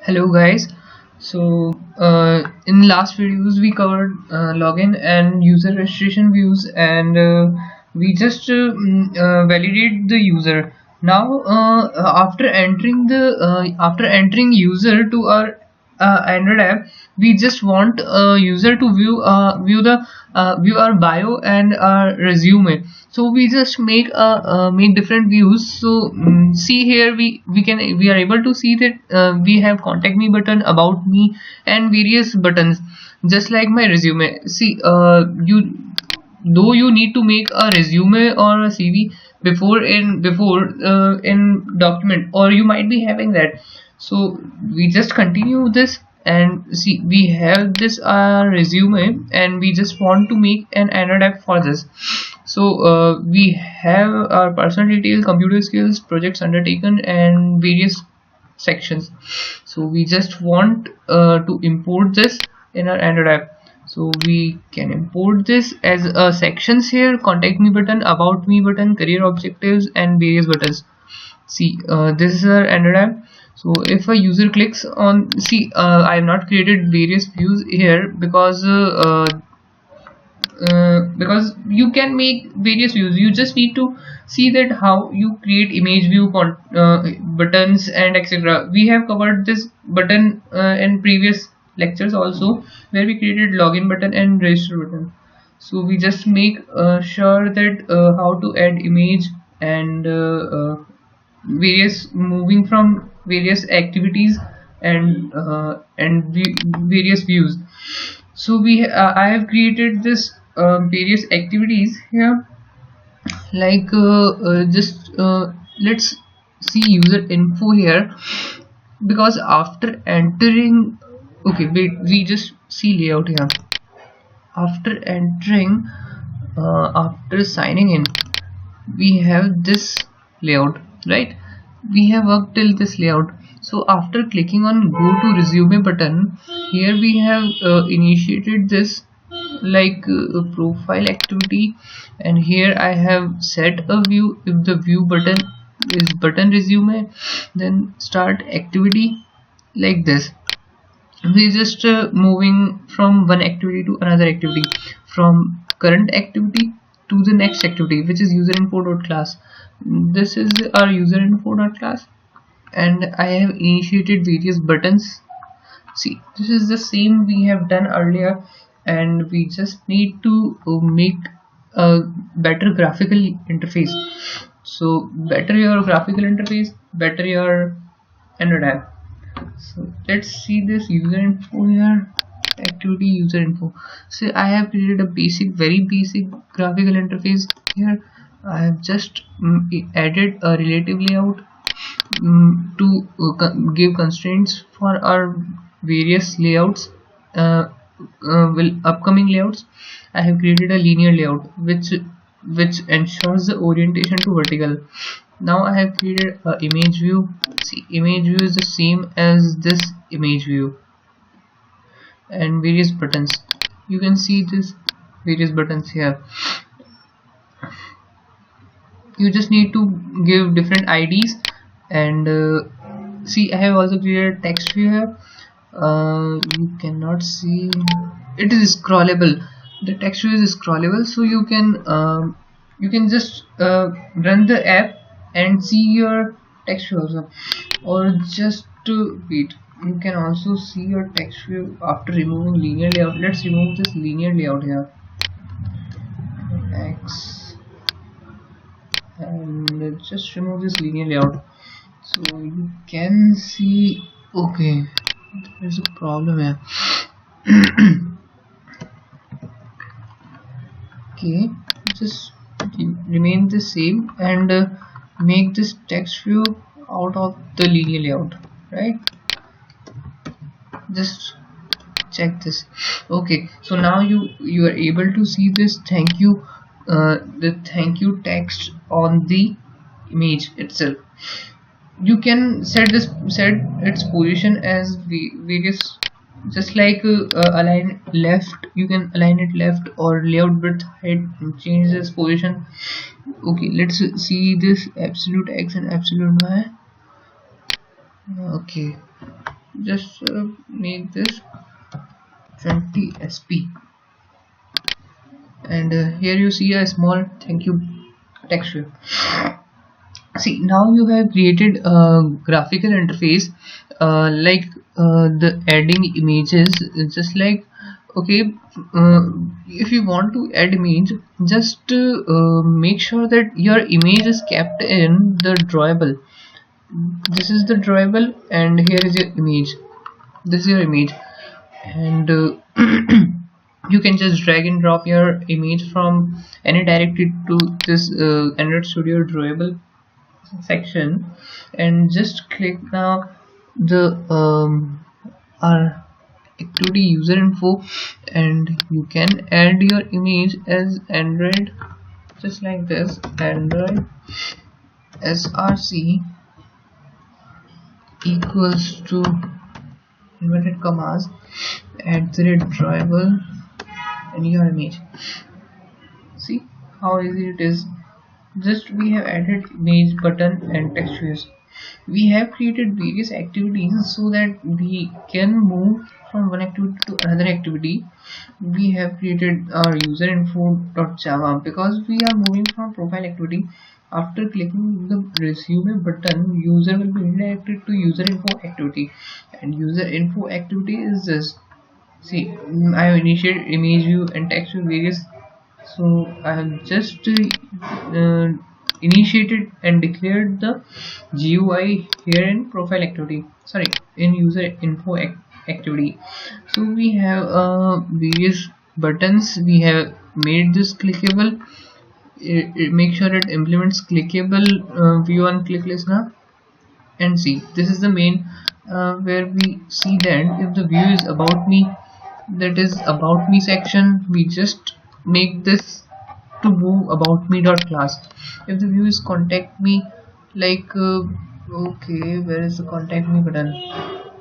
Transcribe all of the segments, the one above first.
Hello guys. In last videos we covered login and user registration views, and we just validate the user. Now after entering user to our Android app, we just want user to view our bio and our resume. So we just make different views. So see here, we are able to see that we have contact me button, about me, and various buttons just like my resume. See, you need to make a resume or a CV before in document, or you might be having that. So we just continue this, and see, we have this resume, and we just want to make an Android app for this. So we have our personal details, computer skills, projects undertaken, and various sections. So we just want to import this in our Android app. So we can import this as sections here: contact me button, about me button, career objectives, and various buttons. See, this is our Android app. So if a user clicks on, see, I have not created various views here because you can make various views. You just need to see that how you create image view, buttons, and etc. We have covered this button in previous lectures also, where we created login button and register button. So we just make sure that how to add image and various, moving from various activities and various views. So I have created this various activities here, like just let's see user info here, because after entering, okay, wait, we just see layout here. After entering, after signing in, we have this layout, right? We have worked till this layout. So after clicking on go to resume button, here we have initiated this like profile activity, and here I have set a view. If the view button is button resume, then start activity, like this. We just moving from one activity to another activity, from current activity to the next activity, which is user info class. This is our user info class, and I have initiated various buttons. See, this is the same we have done earlier, and we just need to make a better graphical interface. So better your graphical interface, better your Android app. So let's see this user info here, activity user info. So I have created a very basic graphical interface here. I have just added a relative layout to give constraints for our various layouts, upcoming layouts. I have created a linear layout which ensures the orientation to vertical. Now I have created an image view. See, image view is the same as this image view, and various buttons. You can see this various buttons here. You just need to give different IDs, and see, I have also created text view here. You cannot see, it is scrollable. The text view is scrollable, so you can just run the app and see your text view also, or just to wait. You can also see your text view after removing linear layout. Let's remove this linear layout here, X, and just remove this linear layout. So you can see, okay, there's a problem here. Okay, just remain the same, and make this text view out of the linear layout, right? Just check this. Okay, so now you are able to see this thank you, the thank you text on the image itself. You can set its position as various, just like align left. You can align it left, or layout width, height, and change this position. Okay, let's see this absolute X and absolute Y. Okay, just make this 20 sp, and here you see a small thank you texture. See, now you have created a graphical interface, like the adding images, just like, okay, if you want to add image, just make sure that your image is kept in the drawable. This is the drawable, and here is your image. This is your image, and you can just drag and drop your image from any directory to this Android Studio drawable section, and just click now the our activity user info, and you can add your image as Android, just like this, Android src equals to inverted commas @drawable and your image. See how easy it is. Just we have added image, button and textures. We have created various activities so that we can move from one activity to another activity. We have created our user info.java because we are moving from profile activity. After clicking the resume button, user will be redirected to user info activity, and user info activity is this. See, I have initiated image view and text view various, so I have just initiated and declared the GUI here in profile activity, sorry, in user info activity. So we have various buttons. We have made this clickable. Make sure it implements clickable view on click listener, and see, this is the main where we see that if the view is about me, that is about me section, we just make this to move about me dot class. If the view is contact me, like okay, where is the contact me button?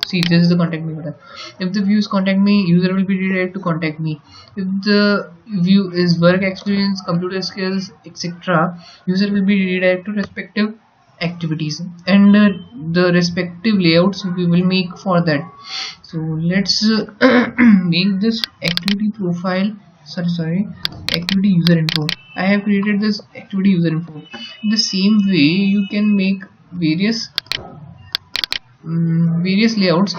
See, this is the contact me button. If the view is contact me, user will be redirected to contact me. If the view is work experience, computer skills, etc., user will be redirected to respective activities, and the respective layouts we will make for that. So let's make this activity profile, sorry, activity user info. I have created this activity user info. In the same way, you can make various layouts,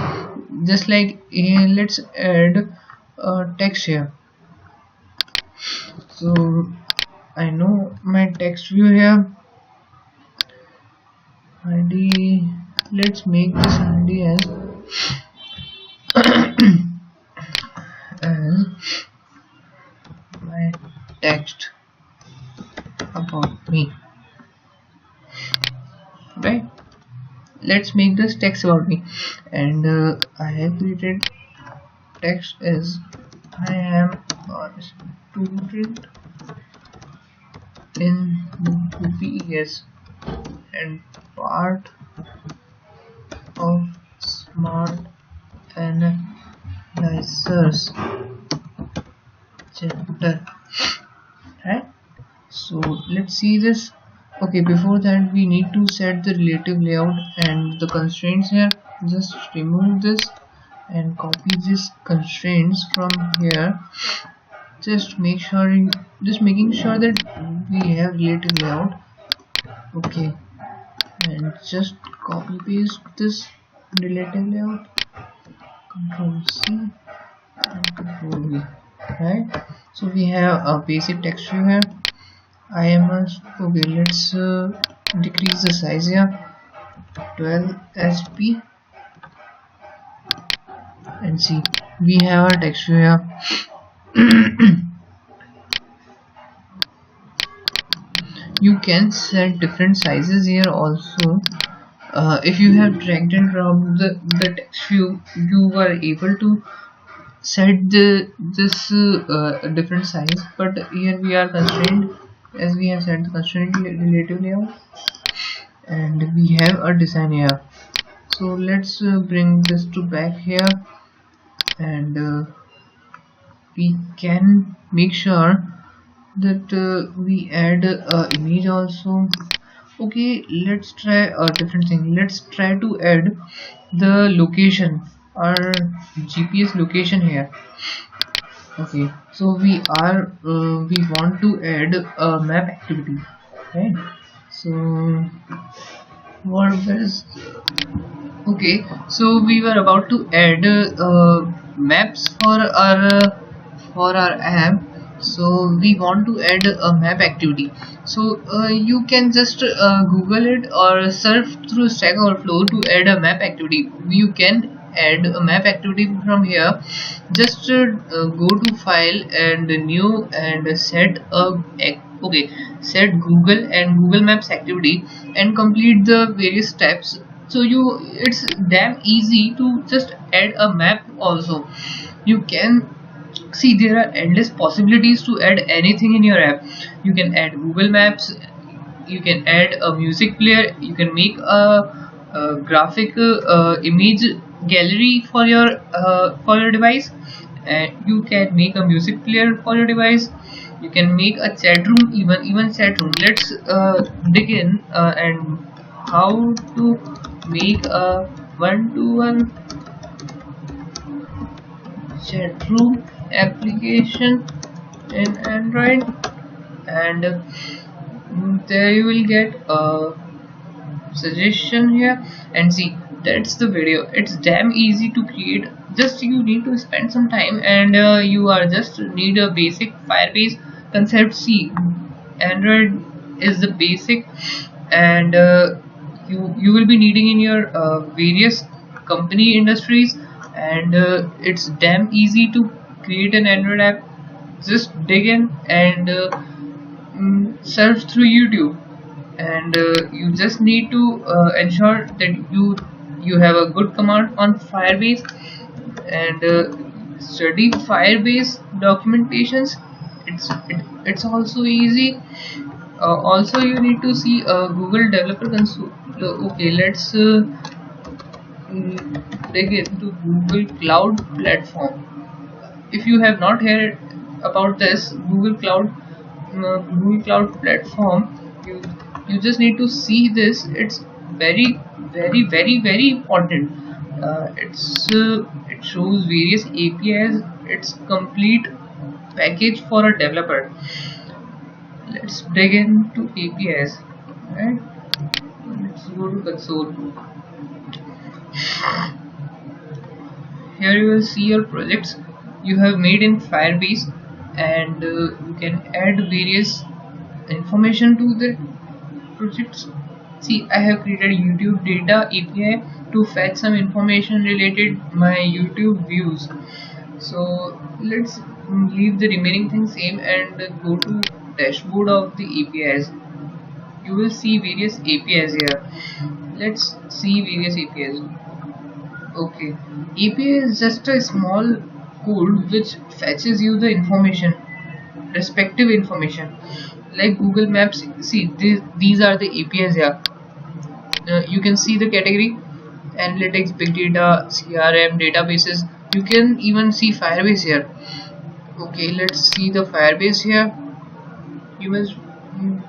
just like let's add text here. So I know my text view here, id, let's make this id as my text about me, right? Let's make this text about me, and I have created text as I am a student in UPES and part of smart analyzers chapter, right? So let's see this. Okay, before that we need to set the relative layout and the constraints here. Just remove this and copy these constraints from here. Just making sure that we have relative layout. Okay, and just copy paste this relative layout, Control C and Control V, right? So we have a basic text view here. Okay, let's decrease the size here, 12 sp, and see, we have our text view here. You can set different sizes here also. If you have dragged and dropped the text view, you were able to set this different size, but here we are constrained, as we have set the constraint relative layout, and we have a design here. So let's bring this to back here, and we can make sure that we add image also. Okay, let's try a different thing. Let's try to add the location, our GPS location here. Okay, so we want to add a map activity, right? So what is okay? So we were about to add maps for our app. So we want to add a map activity. So you can just Google it or surf through Stack Overflow to add a map activity. You can add a map activity from here. Just go to file and new and set a okay, set Google and Google Maps activity and complete the various steps. So it's damn easy to just add a map also. You can see there are endless possibilities to add anything in your app. You can add Google Maps, you can add a music player, you can make a graphic image gallery for your device, and you can make a music player for your device. You can make a chat room, even chat room. Let's dig in and how to make a one-to-one chat room application in Android, and there you will get a suggestion here. And see, that's the video. It's damn easy to create. Just you need to spend some time, and you are just need a basic Firebase concept. See, Android is the basic, and you will be needing in your various company industries, and it's damn easy to create an Android app. Just dig in and search through YouTube, and you just need to ensure that you have a good command on Firebase, and study Firebase documentations. It's also easy. Also you need to see Google Developer Console. Okay, let's dig into Google Cloud Platform. If you have not heard about this Google Cloud Platform, you you just need to see this. It's very important. It shows various APIs. It's complete package for a developer. Let's dig into APIs, right? Let's go to console. Here you will see your projects you have made in Firebase, and you can add various information to the projects. See, I have created YouTube data API to fetch some information related my YouTube views. So let's leave the remaining things same and go to dashboard of the APIs. You will see various APIs here. Let's see various APIs. Okay, API is just a small code which fetches you the information, respective information, like Google Maps. See, these are the APIs here. You can see the category: analytics, big data, CRM, databases. You can even see Firebase here. Okay, let's see the Firebase here. You must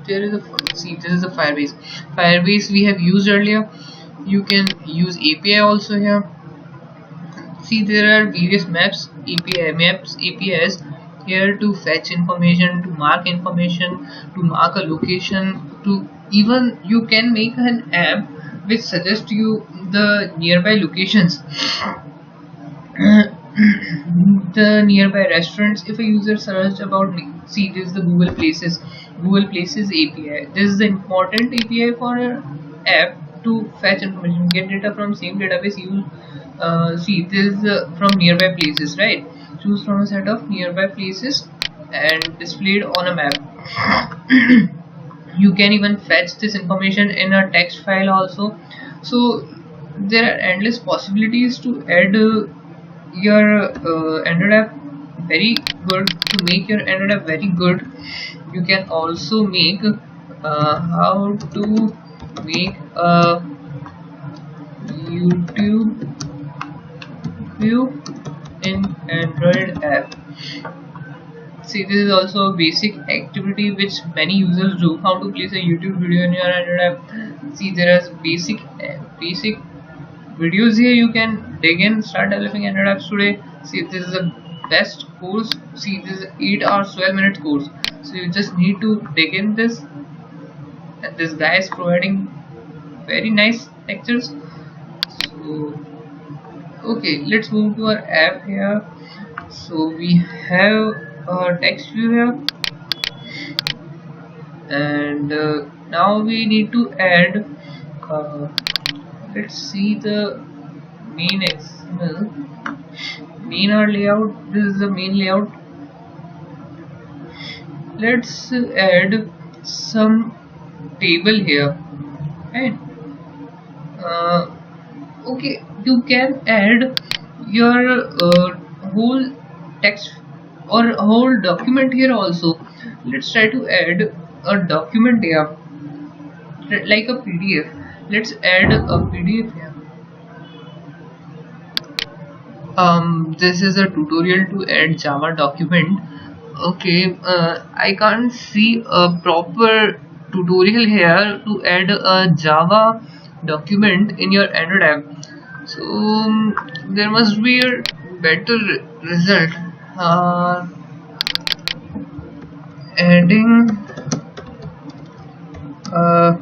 there is a see, this is the Firebase. Firebase we have used earlier. You can use API also here. See, there are various maps APIs here to fetch information, to mark information, to mark a location, to even you can make an app which suggests you the nearby locations, the nearby restaurants. If a user searched about see, this is the Google Places API. This is the important API for an app to fetch information, get data from same database. You see, this is from nearby places, right? Choose from a set of nearby places and displayed on a map. You can even fetch this information in a text file also. So there are endless possibilities to add your Android app very good. To make your Android app very good, you can also make how to make a YouTube view in Android app. See, this is also a basic activity which many users do. How to place a YouTube video in your Android app. See, there are basic videos here. You can dig in, start developing Android apps today. See, this is the best course. See, this is 8 hours 12-minute course. So you just need to dig in this, and this guy is providing very nice lectures. So okay, let's move to our app here. So we have a text view here, and now we need to add let's see the main XML, main or layout. This is the main layout. Let's add some table here, right? Okay, you can add your whole text or whole document here also. Let's try to add a document here, like a PDF. Let's add a PDF here. This is a tutorial to add Java document. Okay, I can't see a proper tutorial here to add a Java document in your Android app. So there must be a better result. Adding a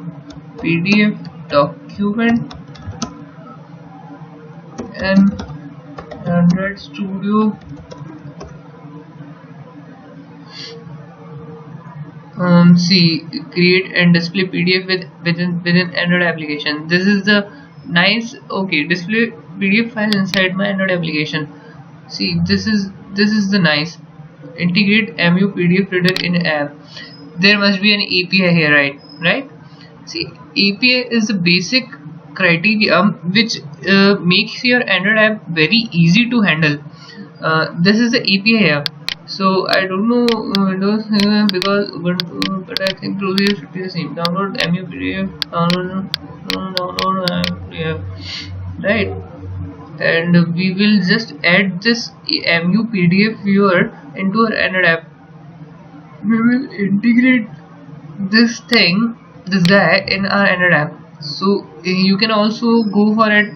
PDF document and Android Studio. See, create and display PDF within Android application. This is the nice. Okay, display PDF file inside my Android application. See, this is the nice. Integrate MU PDF reader in app. There must be an API here, right? See, API is the basic criteria which makes your Android app very easy to handle. This is the API here. So I don't know Windows because Ubuntu, but I think procedure should be the same. Download MU PDF, download PDF, right? And we will just add this MU PDF viewer into our Android app. We will integrate this guy in our Android app. So you can also go for it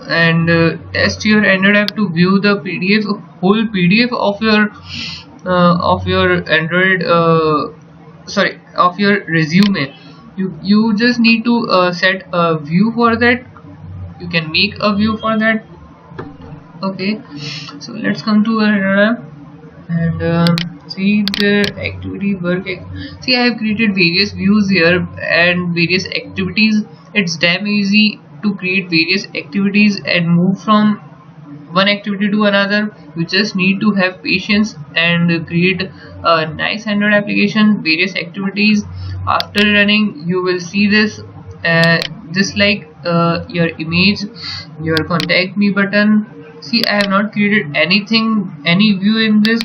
and test your Android app to view the whole PDF of your Android of your resume. You just need to set a view for that. You can make a view for that. Okay, so let's come to our Android app and see the activity work. See, I have created various views here and various activities. It's damn easy to create various activities and move from one activity to another. You just need to have patience and create a nice Android application. Various activities. After running, you will see this just like your image, your contact me button. See, I have not created any view in this.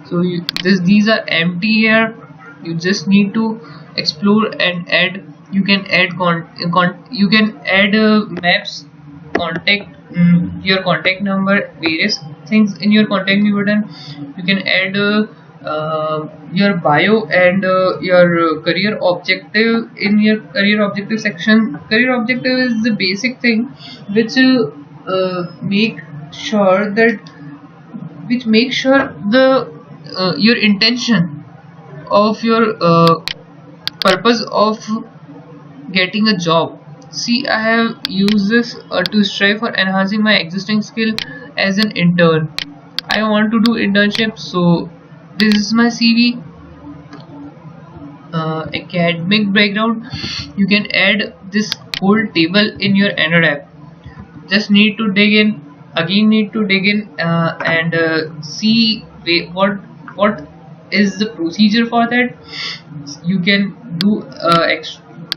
So these are empty here. You just need to explore and add. You can add you can add maps, contact, your contact number, various things in your contact me button. You can add your bio and your career objective in your career objective section. Career objective is the basic thing which make sure the your intention of your purpose of getting a job. See, I have used this to strive for enhancing my existing skill as an intern. I want to do internship, so this is my CV. Academic background. You can add this whole table in your Android app. Just need to dig in. Again, need to dig in and see what is the procedure for that. You can do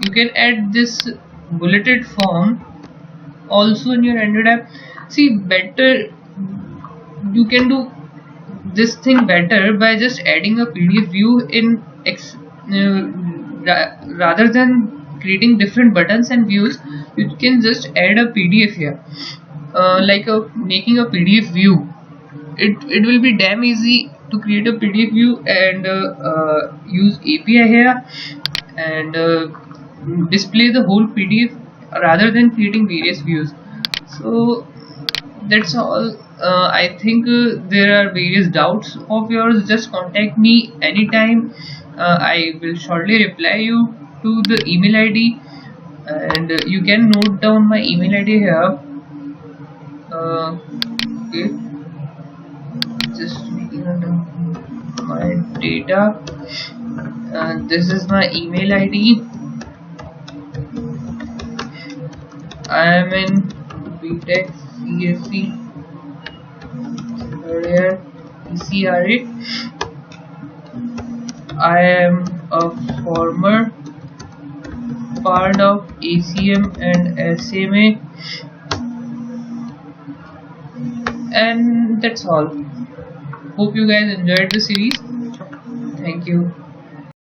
you can add this bulleted form also in your Android app. See, better you can do this thing better by just adding a PDF view in rather than creating different buttons and views. You can just add a PDF here, like making a PDF view. It will be damn easy to create a PDF view and use API here and display the whole PDF rather than creating various views. So that's all. I think there are various doubts of yours. Just contact me anytime. I will shortly reply you to the email ID, and you can note down my email ID here. Okay, just looking at my data. This is my email ID. I am in BTech CSC earlier ECRA. I am a former part of ACM and SMA, and that's all. Hope you guys enjoyed the series. Thank you.